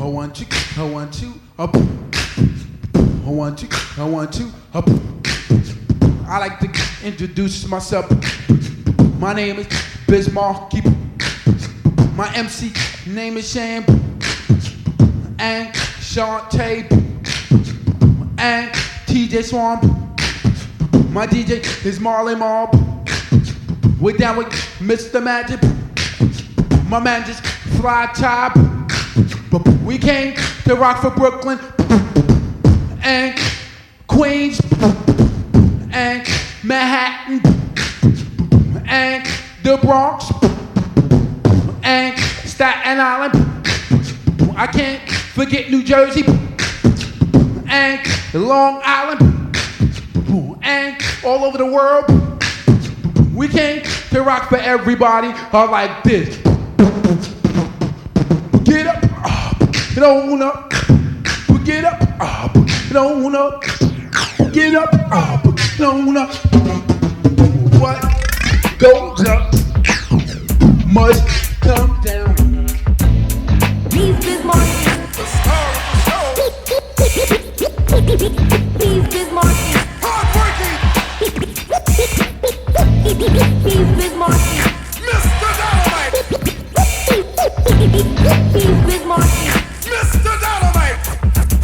I want you, I want you, I want you, I want you, I like to introduce myself. My name is Biz Markie. My MC name is Sham and Shantae and TJ Swamp. My DJ is Marley Mob. We're down with Mr. Magic. My man just fly top. We came to rock for Brooklyn and Queens and Manhattan and the Bronx and Staten Island. I can't forget New Jersey and Long Island and all over the world. We came to rock for everybody like this. Get up, get on up, get up, get on up, get up, get on up. What goes up must come down. Biz Markie. Biz Markie. Hardworking. Biz Markie. Mr. Dynamite. Biz Markie. Mr. Dynamite.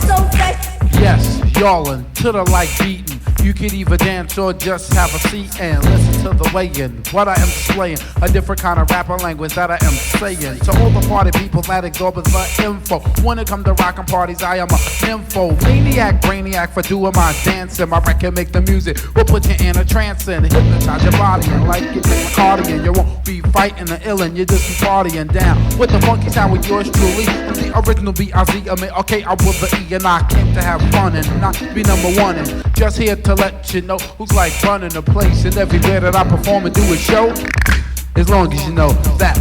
So fresh. Yes, y'all into the like beating. You can either dance or just have a seat and listen to the weigh-in. What I am displaying, a different kind of rapper language that I am saying. To all the party people that it go with the info. When it come to rockin' parties, I am a nympho. Maniac, brainiac for doing my dancing. My record make the music, will put you in a trance and hypnotize your body. And like you take cardigan, you won't be fighting the illin', you just be partying down. With the funky sound with yours truly. And the original B-I-Z, okay, I will the E. And I came to have fun and not be number one. And just here to let you know who's like running the place. And everywhere that I perform and do a show, as long as you know that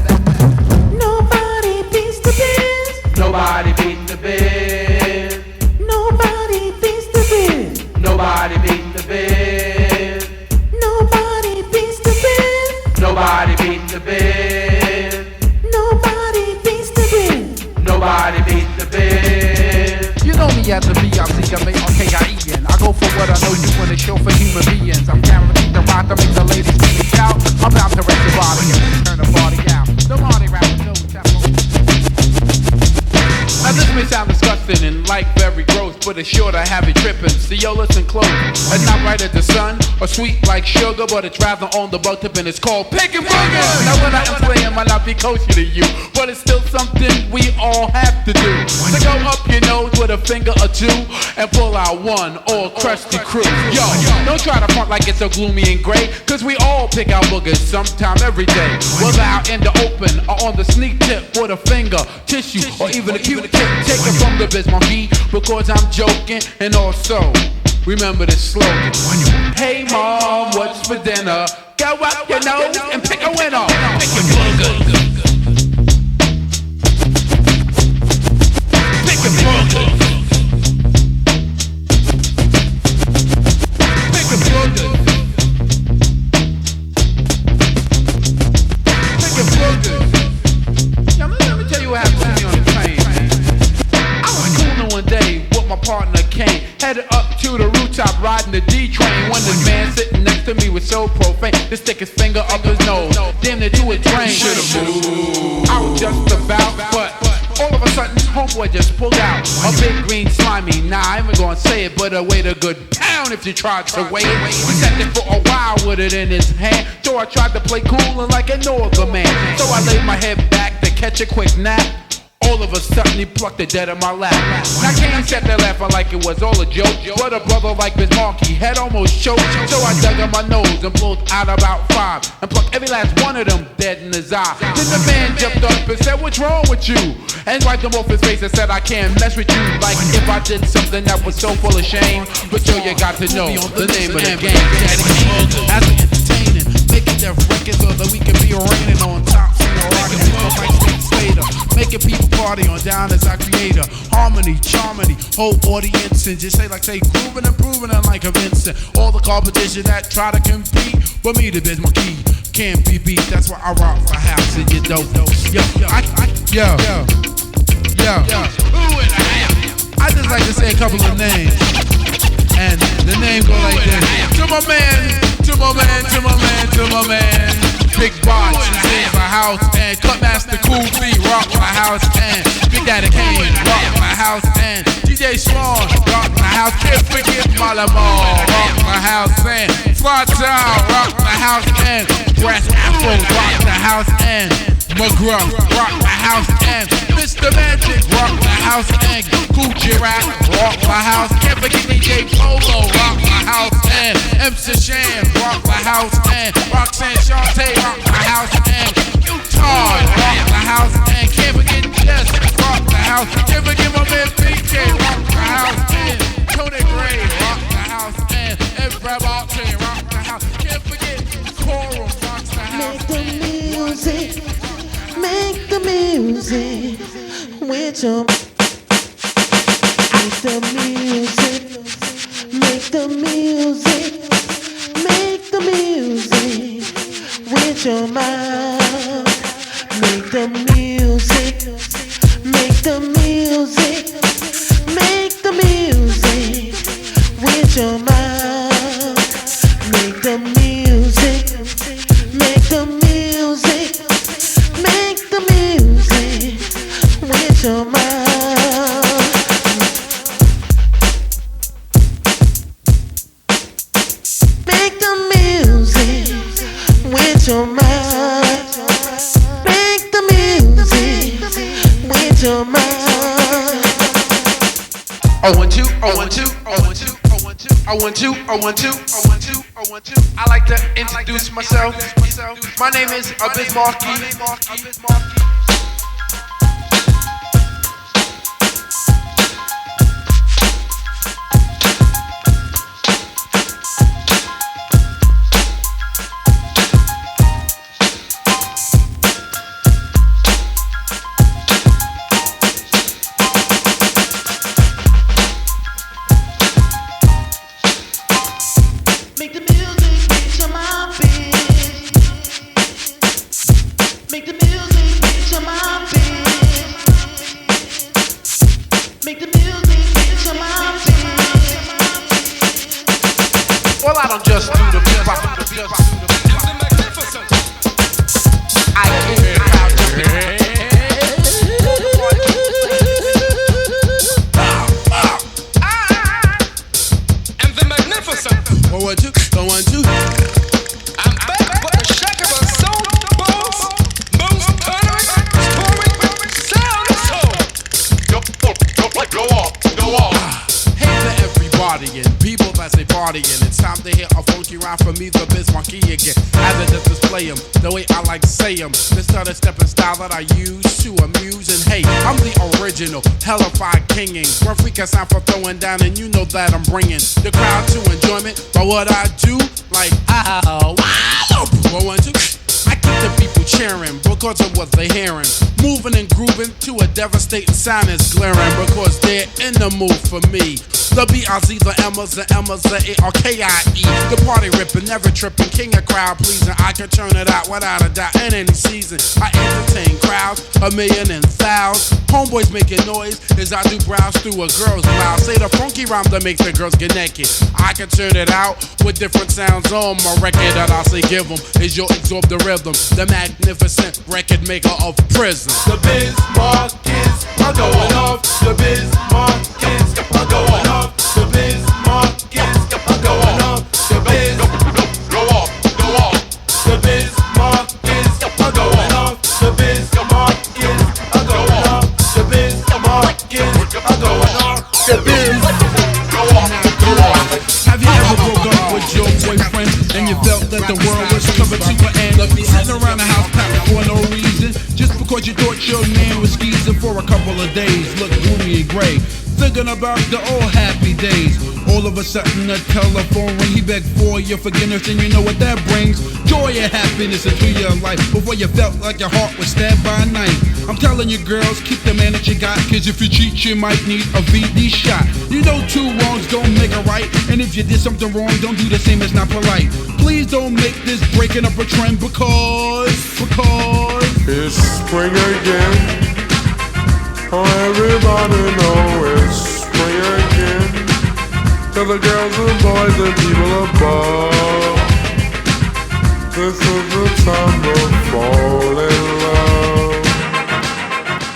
Nobody beats the biz. nobody beat the biz. Nobody beats the biz. Nobody beat the biz. Nobody beats the biz. Nobody beat the biz. Nobody beats the biz. Nobody beat the biz. You know me as the B-I-Z-M-A-R-K-I-E-N. I go for what I know you want to show for human beings. I'm guaranteed to rock to make the ladies see me out. I'm about to wreck your body and turn the party out. The Marty rappers know what's happening. Now this may sound disgusting and like very gross, but it's sure to have you tripping. See, yo, listen close. It's not right at the sun or sweet like sugar, but it's rather on the butt tip and it's called pickin' boogers. Now when I am playing might not be kosher to you, but it's still something we all have to do. So go up your nose with a finger or two and pull out one all crusty crew. Yo, don't try to front like it's so gloomy and gray, cause we all pick out boogers sometime every day. Whether out in the open or on the sneak tip with a finger, tissue, or even a Q-tip. Take it from the Biz Markie, because I'm joking. And also, remember this slogan. Hey mom, what's for dinner? Go up your nose and pick a winner. Pick your boogers. Pick your boogers. Pick your boogers. Pick your boogers. Now let me tell you what happened to me on the train, man. I was cooling one day with my partner Kane, headed up to the rooftop riding the D train. When this man sitting next to me was so profane, to stick his finger up his nose, damn near to a drain. Should've moved. I was just about, but all of a sudden, homeboy just pulled out a big green slimy. Nah, I ain't even gonna say it, but a way to good pound if you tried to wait. He sat there for a while with it in his hand, so I tried to play cool and like a northern man. So I laid my head back to catch a quick nap. All of a sudden he plucked it dead in my lap. Now Kane sat there laughing like it was all a joke, but a brother like Biz Markie had almost choked. So I dug in my nose and pulled out about 5 and plucked every last one of them dead in his eye. Then the man jumped up and said, "What's wrong with you?" And wiped him off his face and said, "I can't mess with you." Like if I did something that was so full of shame. But yo, you got to know the name of the game. As we entertaining, making their records so that we can be raining on top. Rocking people like Slater, making people party on down as our creator. Harmony, charmony, whole audience and just say grooving and proving it like a Vincent. All the competition that try to compete with me, the Biz Markie, can't be beat. That's why I rock for house and you don't. Yo, yo. just like to say a couple of names. And the name go like this. To my man, to my man, to my man, to my man. Big Box is in my house, and Cutmaster Cool B rock my house, and Big Daddy Kane rock my house, and DJ Swan rock my house. Can't forget Malamar rock my house, and Fly Town rock my house, and Brass Afro rock the house, and McGruff rock my house, and Mr. Magic rock my house, and Gucci Rap rock my house. Can't forget DJ Polo rock my house, and MC Shan rock my house, and Roxanne Shante rock my house, and Utah rock my house, and can't forget Jess rock the house. Can't forget my man PK rock the house, and Tony Gray rock the house, and Brad Alton rock the house. Can't forget Coral rock the house. Make the music with your. Make the music, make the music, make the music with your mouth. Make the music, make the music, make the music with your mouth. Make the music, make the music, make the music with your mouth. Your mind, make the music with your mind. I want to, I want to, I want to, I want to, I want to, I want to, I want to, I want to. I like to introduce myself. My name is Biz Markie. Well, I don't just do the beat, I get the crowd jumping. And the magnificent. I want to, I want to. I'm back with a shack of a soul boss, most thundering, touring, sound and soul. Go off. Hey to everybody and people that say partying. It's time to hear a funky rhyme from me, the Biz Markie again. Either just display them the way I like to say them. This other stepping style that I use to amuse. And hey, I'm the original hellified kinging. One freak I sound for throwing down, and you know that I'm bringing the crowd to enjoyment by what I do. Like, wow, one, two. I keep the people cheering because of what they're hearing. Moving and grooving to a devastating sound is glaring because they're in the mood for me. The B-I-Z, the Emmas, the Emmas, the A-R-K-I-E. The party ripping, never tripping, king of crowd pleasing. I can turn it out without a doubt in any season. I entertain crowds, a million and thousands. Homeboys making noise as I do browse through a girl's blouse. Say the funky rhyme that makes the girls get naked. I can turn it out with different sounds on my record that I say give them. Is your absorb the rhythm, the magnificent record maker of prison. The Biz Markies are going off. The Biz Markies are going off. The Biz Markies are going off. The Biz go off, go off. The Biz Markies are going off. The Biz Markies are going off. The Biz Markies are going off. The Biz go off, go off. Have you ever broke up with your boyfriend and you felt that the world was covered to an end? Sitting around the house packed for no reason, just because you thought your man was skeezing for a couple of days. Look gloomy and gray, thinking about the old happy days. All of a sudden the telephone ring, he begged for your forgiveness, and you know what that brings? Joy and happiness into your life. Before you felt like your heart was stabbed by a knife. I'm telling you girls, keep the man that you got, cause if you cheat you might need a VD shot. You know two wrongs don't make a right, and if you did something wrong, don't do the same, it's not polite. Please don't make this breaking up a trend because it's spring again. Oh, everybody know it's spring the girls and boys and people above. This is the time to fall in love.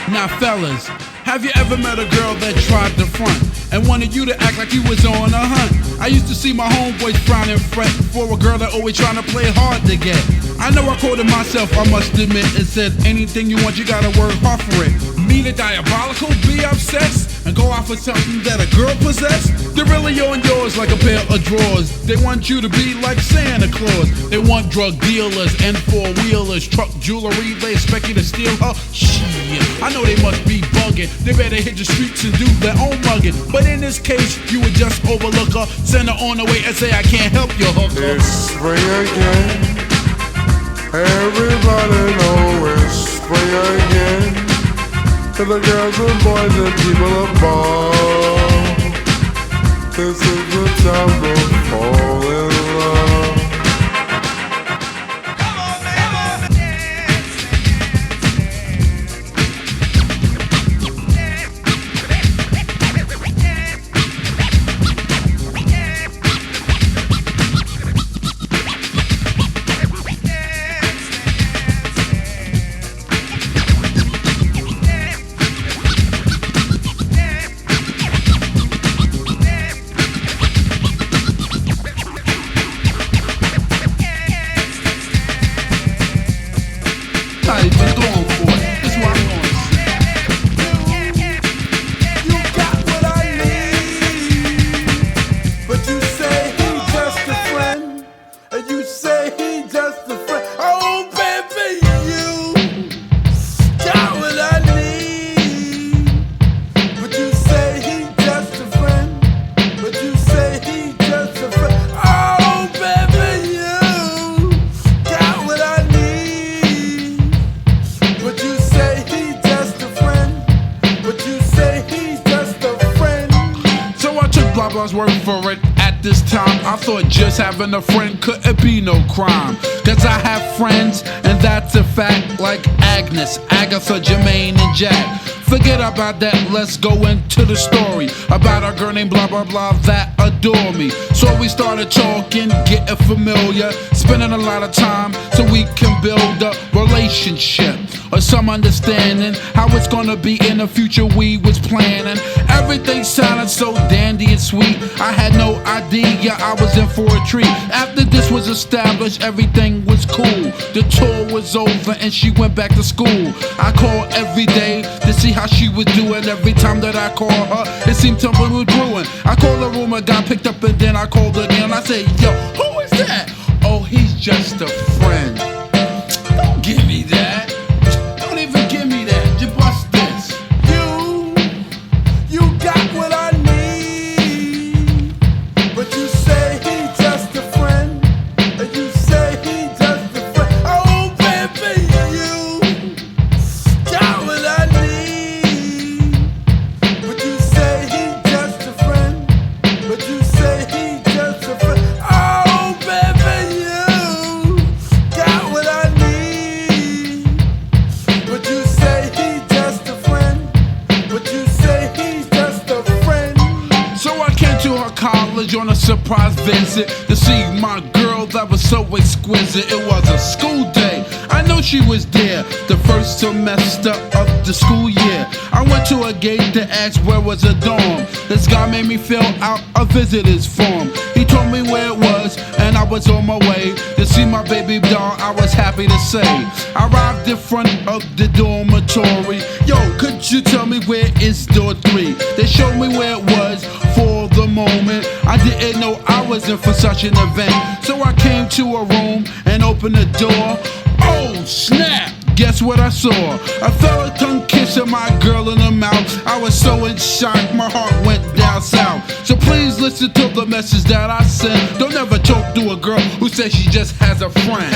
Now fellas, have you ever met a girl that tried to front and wanted you to act like you was on a hunt? I used to see my homeboys frown and fret for a girl that always trying to play hard to get. I know I quoted myself, I must admit, and said anything you want, you gotta work hard for it. Me the diabolical, be obsessed and go out for something that a girl possess. They're really on yours like a pair of drawers. They want you to be like Santa Claus. They want drug dealers and four-wheelers, truck jewelry. They expect you to steal her. Shit, I know they must be bugging. They better hit the streets and do their own mugging. But in this case, you would just overlook her, send her on the way and say, I can't help you, hooker. It's spring again. Everybody know it's spring again. To the girls and boys and people above. This is the time to fall in love. $5 worth for it. At this time, I thought just having a friend couldn't be no crime. Cause I have friends, and that's a fact, like Agnes, Agatha, Jermaine, and Jack. Forget about that, let's go into the story about a girl named blah blah blah that adore me. So we started talking, getting familiar, spending a lot of time so we can build a relationship or some understanding how it's gonna be in the future. We was planning, everything sounded so dandy and sweet. I had no idea I was in for a treat. After this was established, everything was cool. The tour was over and she went back to school. I called every day to see how she was doing. Every time that I called her, it seemed something was brewing. I called the room, I got picked up, and then I called again. I said, yo, who is that? Oh, he's just a friend. Don't give me that. Don't even give me that. Just bust this. You got what I need, but you say he's just a friend, and you say he's just a friend. Oh baby, you got what I need, but you say he's just a friend, but you say he's just a friend. Oh baby, you got what I need, but you say he's just a friend, but you say he's just a friend. So I came to her college on a surprise visit to see my girl that was so exquisite. It was a school day, I know she was there, the first semester of the school year. I went to a gate to ask where was a dorm. This guy made me fill out a visitor's form. He told me where it was, and I was on my way to see my baby doll. I was happy to say I arrived in front of the dormitory. Yo, could you tell me where is door 3? They showed me where it was for the moment. I didn't know I was in for such an event. So I came to a room and opened the door. Oh snap! Guess what I saw? A fella tongue kissing my girl in the mouth. I was so in shock, my heart went down south. So please listen to the message that I sent. Don't ever talk to a girl who says she just has a friend.